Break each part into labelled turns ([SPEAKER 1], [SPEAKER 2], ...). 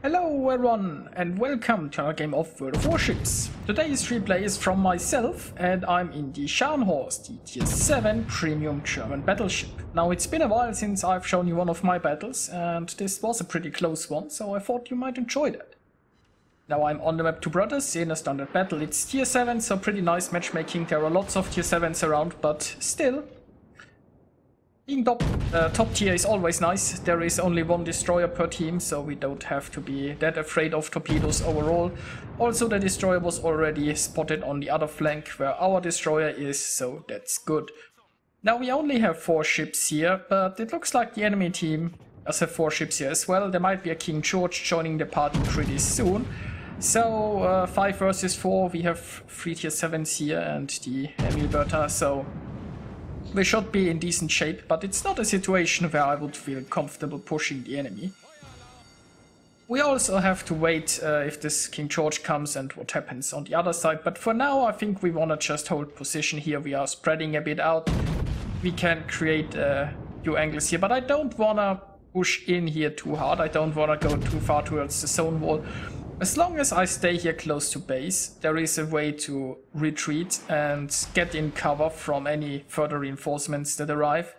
[SPEAKER 1] Hello everyone and welcome to our game of World of Warships. Today's replay is from myself and I'm in the Scharnhorst, the tier 7 premium German battleship. Now it's been a while since I've shown you one of my battles and this was a pretty close one, so I thought you might enjoy that. Now I'm on the map Two Brothers in a standard battle. It's tier 7, so pretty nice matchmaking. There are lots of tier 7s around, but still, being top tier is always nice. There is only one destroyer per team, so we don't have to be that afraid of torpedoes overall. Also, the destroyer was already spotted on the other flank where our destroyer is, so that's good. Now we only have 4 ships here, but it looks like the enemy team does have 4 ships here as well. There might be a King George joining the party pretty soon. So 5 versus 4, we have 3 tier 7s here and the Emilberta, so we should be in decent shape, but it's not a situation where I would feel comfortable pushing the enemy. We also have to wait if this King George comes and what happens on the other side, but for now I think we want to just hold position here. We are spreading a bit out. We can create a few angles here, but I don't want to push in here too hard. I don't want to go too far towards the zone wall. As long as I stay here close to base, there is a way to retreat and get in cover from any further reinforcements that arrive.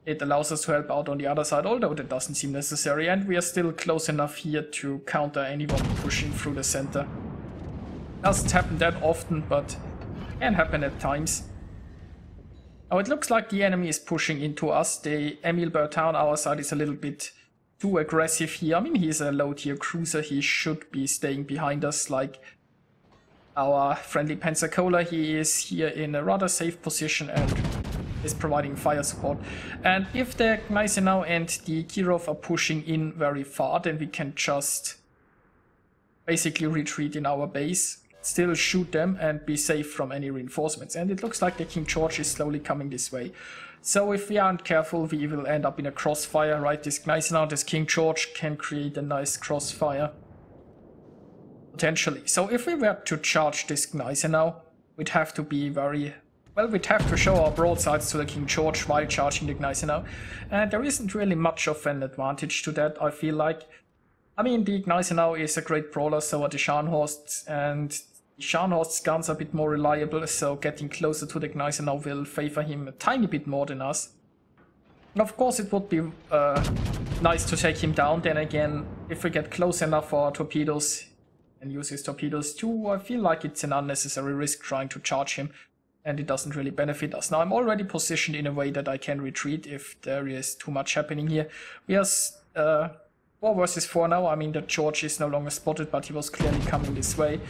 [SPEAKER 1] It allows us to help out on the other side, although that doesn't seem necessary, and we are still close enough here to counter anyone pushing through the center. Doesn't happen that often, but can happen at times. Now it looks like the enemy is pushing into us. The Emilberta on our side is a little bit too aggressive here. I mean, he's a low tier cruiser. He should be staying behind us like our friendly Pensacola. He is here in a rather safe position and is providing fire support. And if the Gneisenau and the Kirov are pushing in very far, then we can just basically retreat in our base, still shoot them and be safe from any reinforcements. And it looks like the King George is slowly coming this way. So if we aren't careful, we will end up in a crossfire, right? This Gneisenau, this King George can create a nice crossfire. Potentially. So if we were to charge this Gneisenau, we'd have to be very... well, we'd have to show our broadsides to the King George while charging the Gneisenau. And there isn't really much of an advantage to that, I feel like. I mean, the Gneisenau is a great brawler, so are the Scharnhorsts, and Scharnhorst's guns are a bit more reliable, so getting closer to the Gneisenau will favor him a tiny bit more than us. And of course it would be nice to take him down. Then again, if we get close enough for our torpedoes and use his torpedoes too, I feel like it's an unnecessary risk trying to charge him, and it doesn't really benefit us. Now I'm already positioned in a way that I can retreat if there is too much happening here. We are 4 versus 4 now. I mean, the George is no longer spotted, but he was clearly coming this way.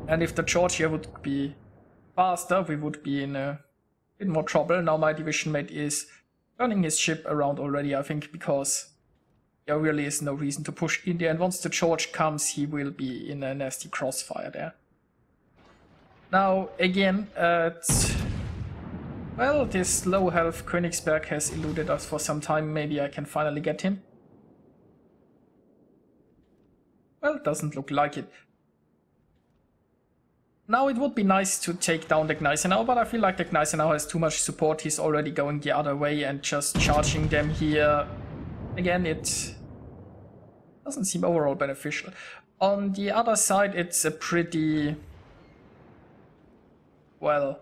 [SPEAKER 1] And if the George here would be faster, we would be in a bit more trouble. Now my division mate is turning his ship around already, I think, because there really is no reason to push in there. And once the George comes, he will be in a nasty crossfire there. Now, again, well, this low health Königsberg has eluded us for some time. Maybe I can finally get him. Well, doesn't look like it. Now it would be nice to take down the Gneisenau, but I feel like the Gneisenau has too much support. He's already going the other way, and just charging them here, again, it doesn't seem overall beneficial. On the other side, it's a pretty, well,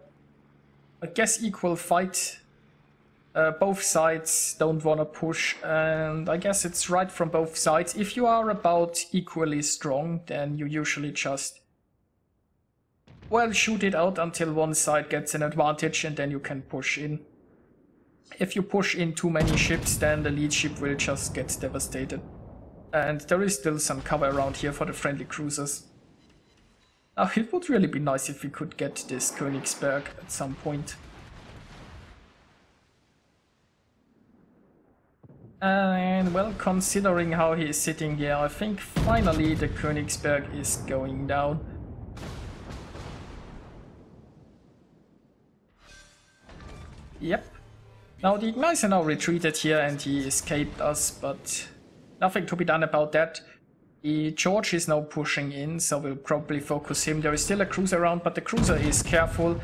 [SPEAKER 1] I guess equal fight. Both sides don't want to push, and I guess it's right from both sides. If you are about equally strong, then you usually just, well, shoot it out until one side gets an advantage and then you can push in. If you push in too many ships, then the lead ship will just get devastated. And there is still some cover around here for the friendly cruisers. Now it would really be nice if we could get this Königsberg at some point. And well, considering how he is sitting here, I think finally the Königsberg is going down. Yep. Now the Gneisenau retreated here and he escaped us, but nothing to be done about that. The George is now pushing in, so we'll probably focus him. There is still a cruiser around, but the cruiser is careful.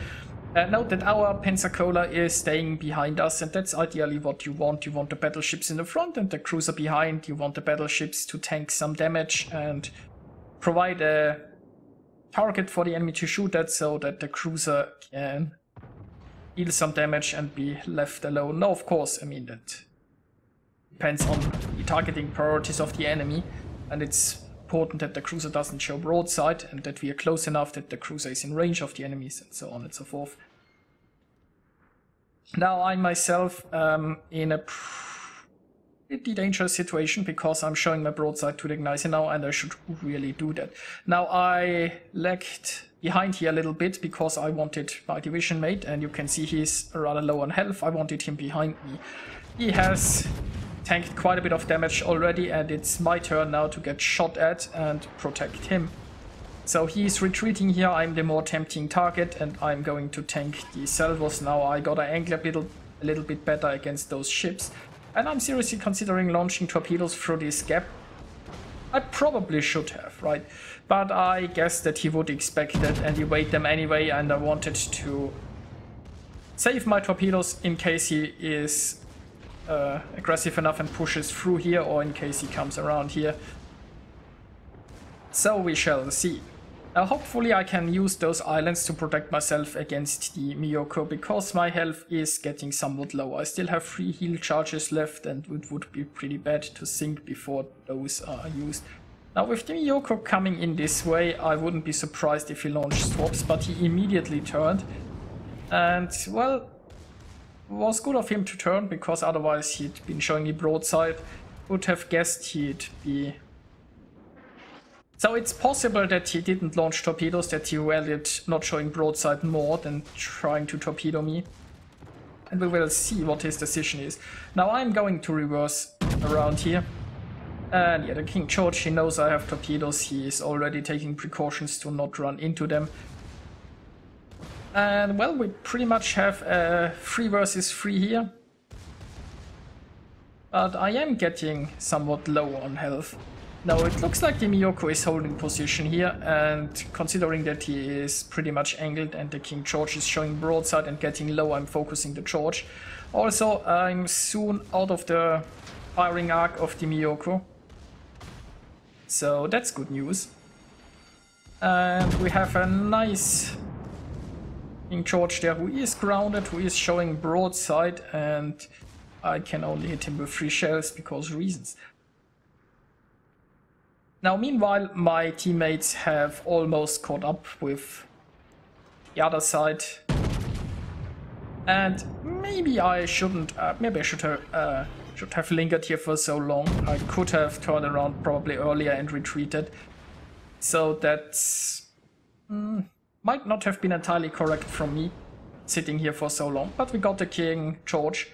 [SPEAKER 1] Note that our Pensacola is staying behind us, and that's ideally what you want. You want the battleships in the front and the cruiser behind. You want the battleships to tank some damage and provide a target for the enemy to shoot at, so that the cruiser can deal some damage and be left alone. Now, of course, I mean, that depends on the targeting priorities of the enemy, and it's important that the cruiser doesn't show broadside and that we are close enough that the cruiser is in range of the enemies, and so on and so forth. Now I myself in a pretty dangerous situation because I'm showing my broadside to the Gneisenau, and I should really do that. Now I lagged behind here a little bit because I wanted my division mate, and you can see he's rather low on health. I wanted him behind me. He has tanked quite a bit of damage already, and it's my turn now to get shot at and protect him. So he's retreating here. I'm the more tempting target, and I'm going to tank the salvos. Now I gotta angle a little bit better against those ships, and I'm seriously considering launching torpedoes through this gap. I probably should have, right? But I guess that he would expect that and evade them anyway, and I wanted to save my torpedoes in case he is aggressive enough and pushes through here, or in case he comes around here. So we shall see. Now hopefully I can use those islands to protect myself against the Miyoko, because my health is getting somewhat low. I still have 3 heal charges left, and it would be pretty bad to sink before those are used. Now with the Miyoko coming in this way, I wouldn't be surprised if he launched swaps, but he immediately turned. And well, it was good of him to turn, because otherwise he'd been showing me broadside. Would have guessed he'd be... So it's possible that he didn't launch torpedoes, that he valued not showing broadside more than trying to torpedo me. And we will see what his decision is. Now I'm going to reverse around here. And yeah, the King George, he knows I have torpedoes. He is already taking precautions to not run into them. And well, we pretty much have a 3 versus 3 here. But I am getting somewhat low on health. Now it looks like the Miyoko is holding position here, and considering that he is pretty much angled and the King George is showing broadside and getting low, I'm focusing the George. Also, I'm soon out of the firing arc of the Miyoko. So that's good news. And we have a nice King George there who is grounded, who is showing broadside, and I can only hit him with 3 shells because reasons. Now meanwhile, my teammates have almost caught up with the other side, and maybe I shouldn't, maybe I should have lingered here for so long. I could have turned around probably earlier and retreated, so that might not have been entirely correct from me, sitting here for so long. But we got the King George,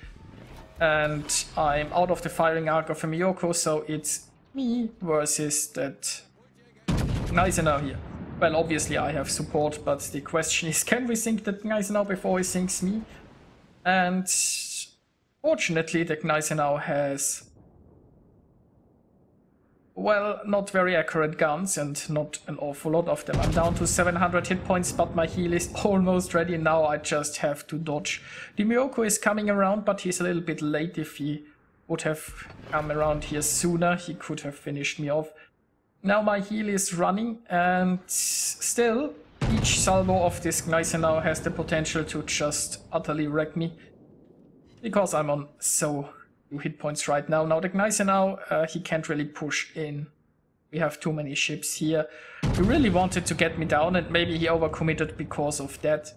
[SPEAKER 1] and I'm out of the firing arc of a Miyoko, so it's me versus that Gneisenau here. Well, obviously I have support, but the question is, can we sink that Gneisenau before he sinks me? And fortunately the Gneisenau has, well, not very accurate guns and not an awful lot of them. I'm down to 700 hit points, but my heal is almost ready. Now I just have to dodge. The Miyoko is coming around, but he's a little bit late. If he would have come around here sooner, he could have finished me off. Now my heal is running, and still each salvo of this Gneisenau has the potential to just utterly wreck me, because I'm on so few hit points right now. Now the Gneisenau, he can't really push in. We have too many ships here. He really wanted to get me down, and maybe he overcommitted because of that.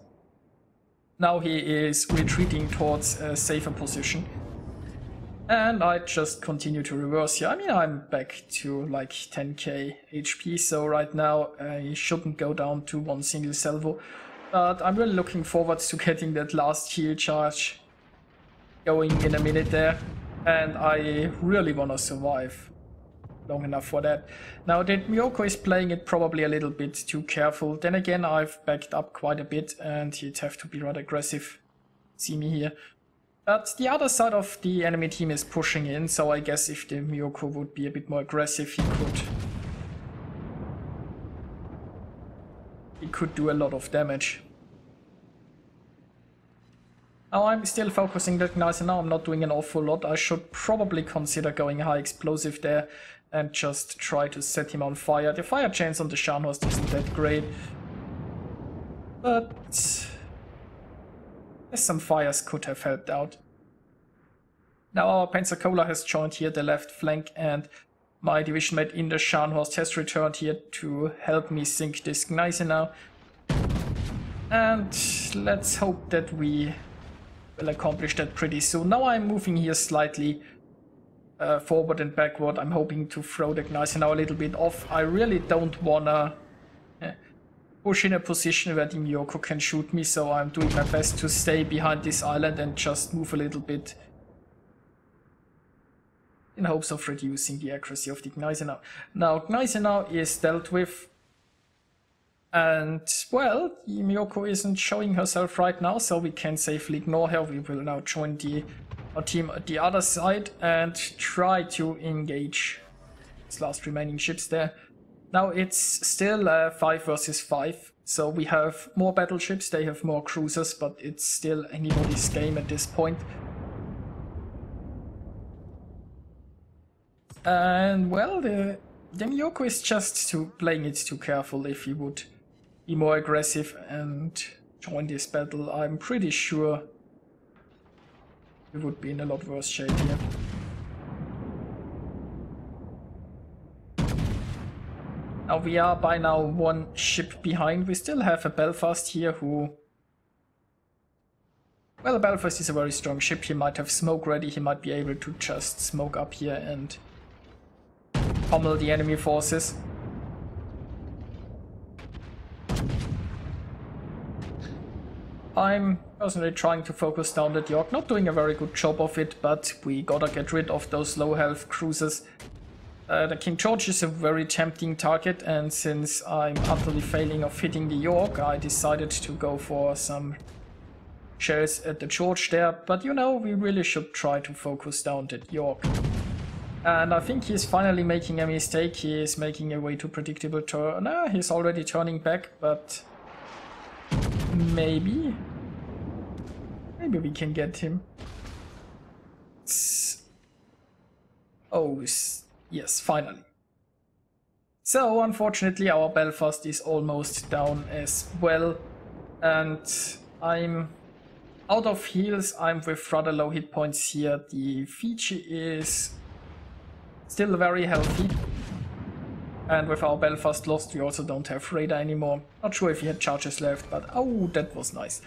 [SPEAKER 1] Now he is retreating towards a safer position. And I just continue to reverse here. I mean, I'm back to like 10k HP, so right now I shouldn't go down to 1 single salvo. But I'm really looking forward to getting that last heal charge going in a minute there. And I really want to survive long enough for that. Now that Miyoko is playing it probably a little bit too careful. Then again, I've backed up quite a bit, and he'd have to be rather aggressive. See me here. But the other side of the enemy team is pushing in, so I guess if the Miyoko would be a bit more aggressive, he could do a lot of damage. Now I'm still focusing that nice, and now I'm not doing an awful lot. I should probably consider going high explosive there and just try to set him on fire. The fire chance on the Scharnhorst isn't that great, but some fires could have helped out. Now our Pensacola has joined here the left flank, and my division mate in the Scharnhorst has returned here to help me sink this Gneisenau. And let's hope that we will accomplish that pretty soon. Now I'm moving here slightly forward and backward. I'm hoping to throw the Gneisenau a little bit off. I really don't wanna push in a position where the Miyoko can shoot me, so I'm doing my best to stay behind this island and just move a little bit in hopes of reducing the accuracy of the Gneisenau. Now Gneisenau is dealt with, and well, the Miyoko isn't showing herself right now, so we can safely ignore her. We will now join our team at the other side and try to engage these last remaining ships there. Now it's still 5 versus 5, so we have more battleships, they have more cruisers, but it's still anybody's game at this point. And well, the Miyoko is just playing it too careful. If he would be more aggressive and join this battle, I'm pretty sure we would be in a lot worse shape here. Now we are by now 1 ship behind. We still have a Belfast here who... Well, Belfast is a very strong ship. He might have smoke ready. He might be able to just smoke up here and pummel the enemy forces. I'm personally trying to focus down the York, not doing a very good job of it, but we gotta get rid of those low health cruisers. The King George is a very tempting target, and since I'm utterly failing of hitting the York, I decided to go for some shells at the George there, but you know, we really should try to focus down that York. And I think he's finally making a mistake. He is making a way too predictable turn. He's already turning back, but maybe we can get him. Oh, yes, finally. So, unfortunately, our Belfast is almost down as well, and I'm out of heals. I'm with rather low hit points here. The Fiji is still very healthy, and with our Belfast lost, we also don't have radar anymore. Not sure if he had charges left, but oh, that was nice.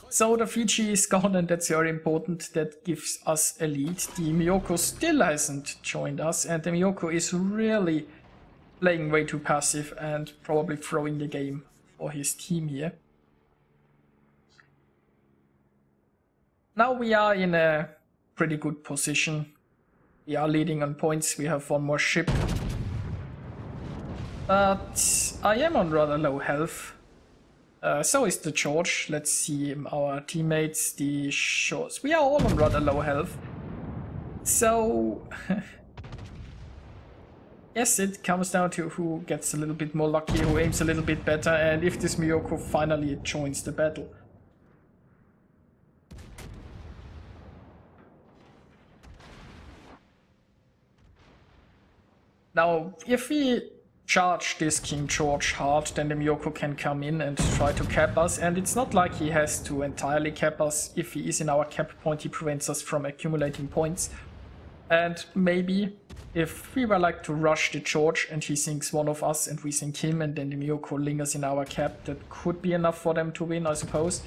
[SPEAKER 1] So the Fiji is gone, and that's very important. That gives us a lead. The Miyoko still hasn't joined us, and the Miyoko is really playing way too passive and probably throwing the game for his team here. Now we are in a pretty good position. We are leading on points. We have 1 more ship. But I am on rather low health. So is the George. Let's see our teammates, the Shores. We are all on rather low health. So yes, it comes down to who gets a little bit more lucky, who aims a little bit better, and if this Miyoko finally joins the battle. Now, if we charge this King George hard, then the Miyoko can come in and try to cap us, and it's not like he has to entirely cap us. If he is in our cap point, he prevents us from accumulating points. And maybe if we were like to rush the George and he sinks one of us and we sink him, and then the Miyoko lingers in our cap, that could be enough for them to win, I suppose.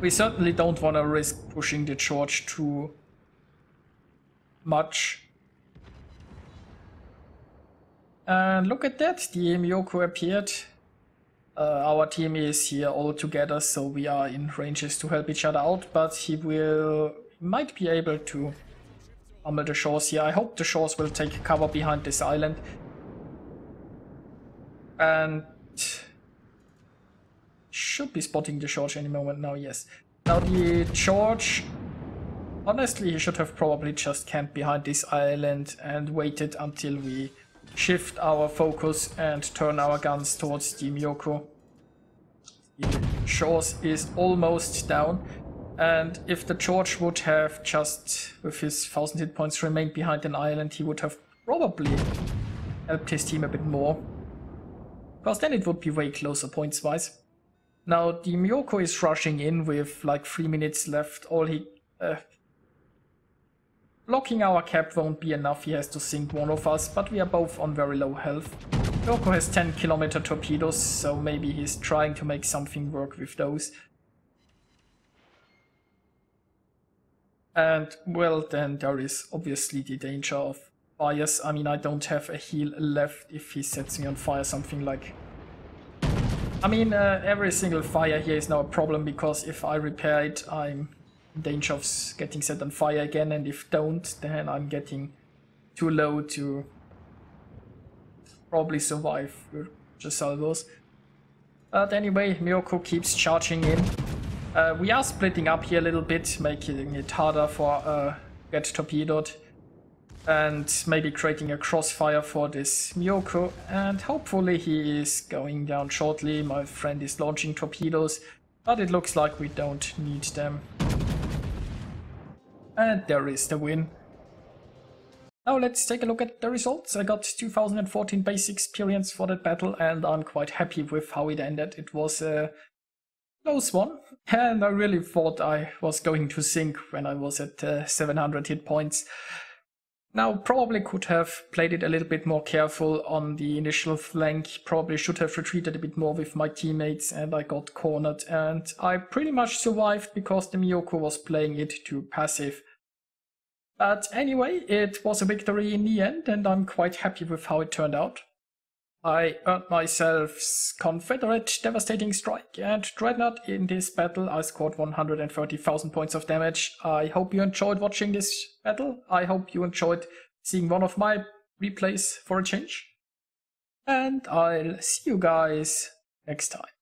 [SPEAKER 1] We certainly don't want to risk pushing the George too much. And look at that, the Miyoko appeared. Our team is here all together, so we are in ranges to help each other out, but he might be able to pummel the Shores here. I hope the Shores will take cover behind this island. And should be spotting the George any moment now, yes. Now the George, honestly, he should have probably just camped behind this island and waited until we shift our focus and turn our guns towards the Miyoko. The shores is almost down. And if the George would have just, with his 1000 hit points, remained behind an island, he would have probably helped his team a bit more. Because then it would be way closer points-wise. Now, the Miyoko is rushing in with like 3 minutes left. All he... blocking our cap won't be enough, he has to sink one of us, but we are both on very low health. Miyoko has 10-kilometer torpedoes, so maybe he's trying to make something work with those. And, well, then there is obviously the danger of fires. I mean, I don't have a heal left if he sets me on fire, something like... I mean, every single fire here is now a problem, because if I repair it, I'm in danger of getting set on fire again, and if don't, then I'm getting too low to probably survive just salvos. But anyway, Miyoko keeps charging in. We are splitting up here a little bit, making it harder for get torpedoed, and maybe creating a crossfire for this Miyoko, and hopefully he is going down shortly. My friend is launching torpedoes, but it looks like we don't need them. And there is the win. Now let's take a look at the results. I got 2014 base experience for that battle, and I'm quite happy with how it ended. It was a close one, and I really thought I was going to sink when I was at 700 hit points. Now, probably could have played it a little bit more careful on the initial flank, probably should have retreated a bit more with my teammates, and I got cornered, and I pretty much survived because the Miyoko was playing it too passive. But anyway, it was a victory in the end, and I'm quite happy with how it turned out. I earned myself Confederate Devastating Strike and Dreadnought in this battle. I scored 130,000 points of damage. I hope you enjoyed watching this battle. I hope you enjoyed seeing one of my replays for a change. And I'll see you guys next time.